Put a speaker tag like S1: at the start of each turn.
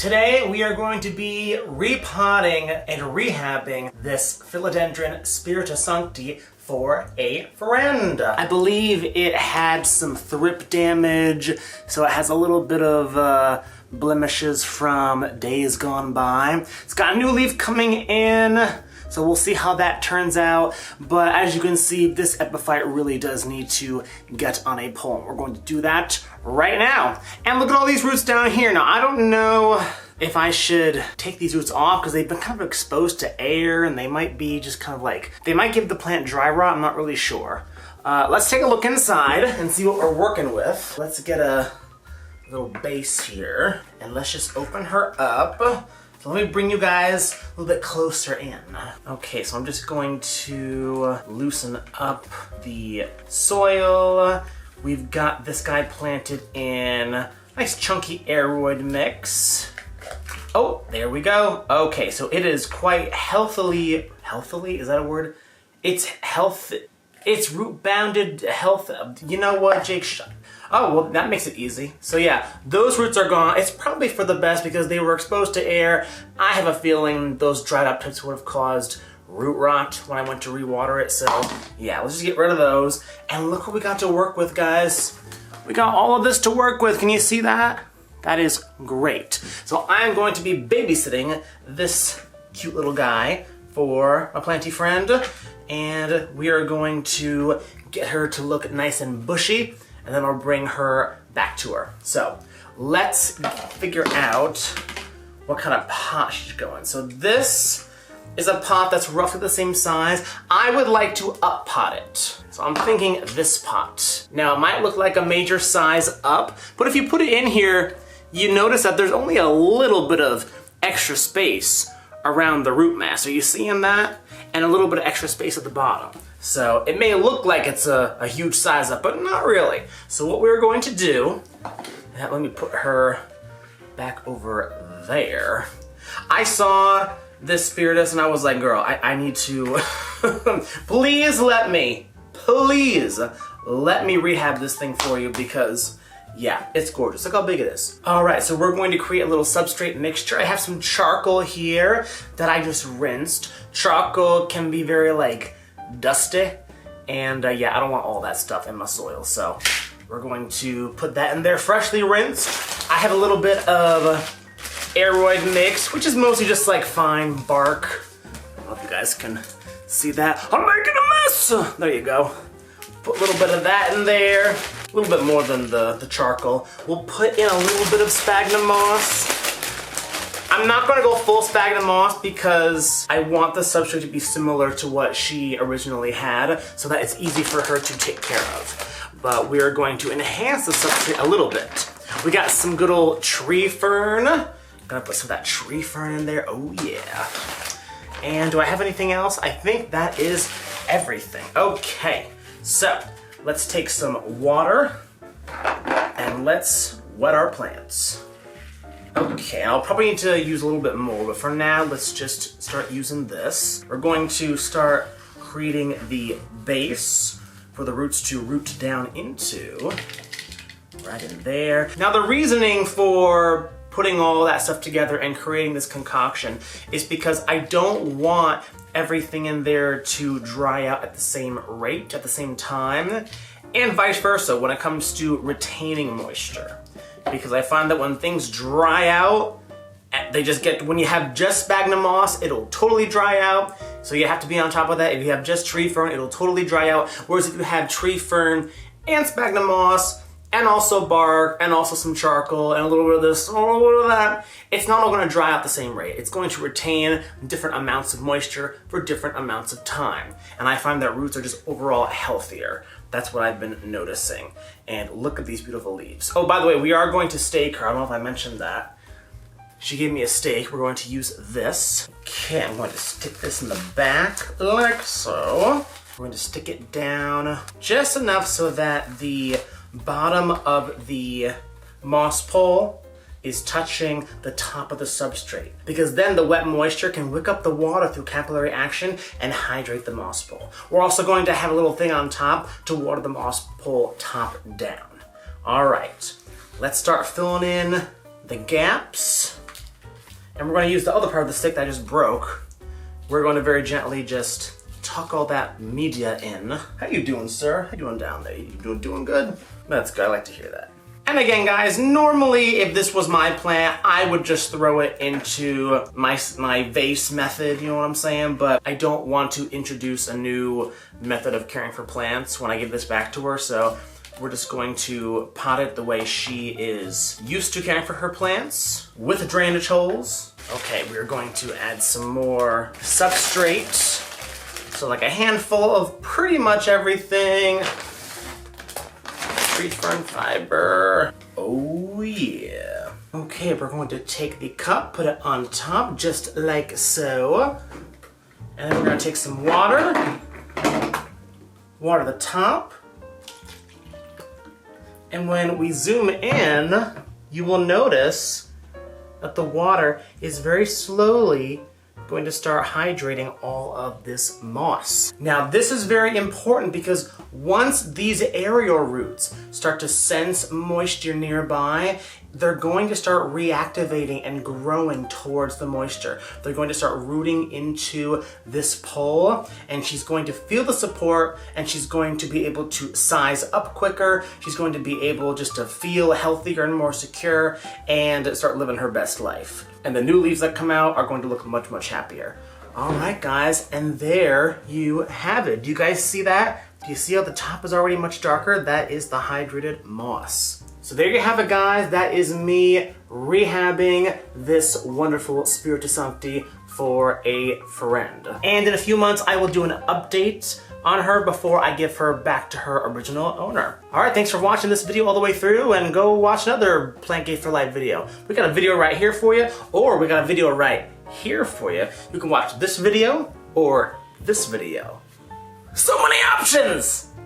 S1: Today we are going to be repotting and rehabbing this Philodendron Spiritus Sancti for a friend. I believe it had some thrip damage, so it has a little bit of blemishes from days gone by. It's got a new leaf coming in, so we'll see how that turns out. But as you can see, this epiphyte really does need to get on a pole. We're going to do that right now. And look at all these roots down here. Now, I don't know if I should take these roots off because they've been kind of exposed to air and they might be just kind of like, they might give the plant dry rot, I'm not really sure. Let's take a look inside and see what we're working with. Let's get a little base here and let's just open her up. So let me bring you guys a little bit closer in. Okay, so I'm just going to loosen up the soil. We've got this guy planted in a nice chunky aeroid mix. Oh, there we go. Okay, so it is quite healthily, is that a word? It's root bounded health. You know what, Jake? Oh, well, that makes it easy. So yeah, those roots are gone. It's probably for the best because they were exposed to air. I have a feeling those dried up tips would have caused root rot when I went to rewater it. So yeah, let's just get rid of those. And look what we got to work with, guys. We got all of this to work with. Can you see that? That is great. So I'm going to be babysitting this cute little guy for a planty friend. And we are going to get her to look nice and bushy, and then I'll bring her back to her. So let's figure out what kind of pot she's going. So this is a pot that's roughly the same size. I would like to up pot it. So I'm thinking this pot. Now it might look like a major size up, but if you put it in here, you notice that there's only a little bit of extra space around the root mass. Are you seeing that? And a little bit of extra space at the bottom. So it may look like it's a huge size up, but not really. So what we're going to do, let me put her back over there. I saw this Spiritus and I was like, girl, I need to, please let me rehab this thing for you because yeah, it's gorgeous. Look how big it is. All right, so we're going to create a little substrate mixture. I have some charcoal here that I just rinsed. Charcoal can be very like dusty, and yeah, I don't want all that stuff in my soil, so we're going to put that in there freshly rinsed. I have a little bit of aeroid mix, which is mostly just like fine bark. I don't know if you guys can see that. I'm making a mess! There you go. Put a little bit of that in there. A little bit more than the charcoal. We'll put in a little bit of sphagnum moss. I'm not gonna go full sphagnum moss because I want the substrate to be similar to what she originally had so that it's easy for her to take care of. But we are going to enhance the substrate a little bit. We got some good old tree fern. I'm gonna put some of that tree fern in there, oh yeah. And do I have anything else? I think that is everything. Okay, so let's take some water and let's wet our plants. Okay, I'll probably need to use a little bit more, but for now, let's just start using this. We're going to start creating the base for the roots to root down into. Right in there. Now the reasoning for putting all that stuff together and creating this concoction is because I don't want everything in there to dry out at the same rate, at the same time, and vice versa when it comes to retaining moisture. Because I find that when things dry out, they just get, when you have just sphagnum moss, it'll totally dry out. So you have to be on top of that. If you have just tree fern, it'll totally dry out. Whereas if you have tree fern and sphagnum moss, and also bark, and also some charcoal, and a little bit of this, and a little bit of that, it's not all gonna dry out the same rate. It's going to retain different amounts of moisture for different amounts of time. And I find that roots are just overall healthier. That's what I've been noticing. And look at these beautiful leaves. Oh, by the way, we are going to stake her. I don't know if I mentioned that. She gave me a stake. We're going to use this. Okay, I'm going to stick this in the back like so. We're going to stick it down just enough so that the bottom of the moss pole is touching the top of the substrate, because then the wet moisture can wick up the water through capillary action and hydrate the moss pole. We're also going to have a little thing on top to water the moss pole top down. All right, let's start filling in the gaps. And we're going to use the other part of the stick that I just broke. We're going to very gently just tuck all that media in. How you doing, sir? How you doing down there? You doing good? That's good, I like to hear that. And again, guys, normally if this was my plant, I would just throw it into my vase method, you know what I'm saying? But I don't want to introduce a new method of caring for plants when I give this back to her, so we're just going to pot it the way she is used to caring for her plants, with drainage holes. Okay, we're going to add some more substrate. So like a handful of pretty much everything. Street fern fiber. Oh yeah. Okay, we're going to take the cup, put it on top, just like so. And then we're gonna take some water. Water the top. And when we zoom in, you will notice that the water is very slowly going to start hydrating all of this moss. Now this is very important because once these aerial roots start to sense moisture nearby, they're going to start reactivating and growing towards the moisture. They're going to start rooting into this pole, and she's going to feel the support, and she's going to be able to size up quicker. She's going to be able just to feel healthier and more secure and start living her best life. And the new leaves that come out are going to look much, much happier. All right, guys, and there you have it. Do you guys see that? Do you see how the top is already much darker? That is the hydrated moss. So there you have it, guys. That is me rehabbing this wonderful Spiritus Sancti for a friend. And in a few months, I will do an update on her before I give her back to her original owner. All right, thanks for watching this video all the way through, and go watch another Plant Gate for Life video. We got a video right here for you, or we got a video right here for you. You can watch this video or this video. So many options!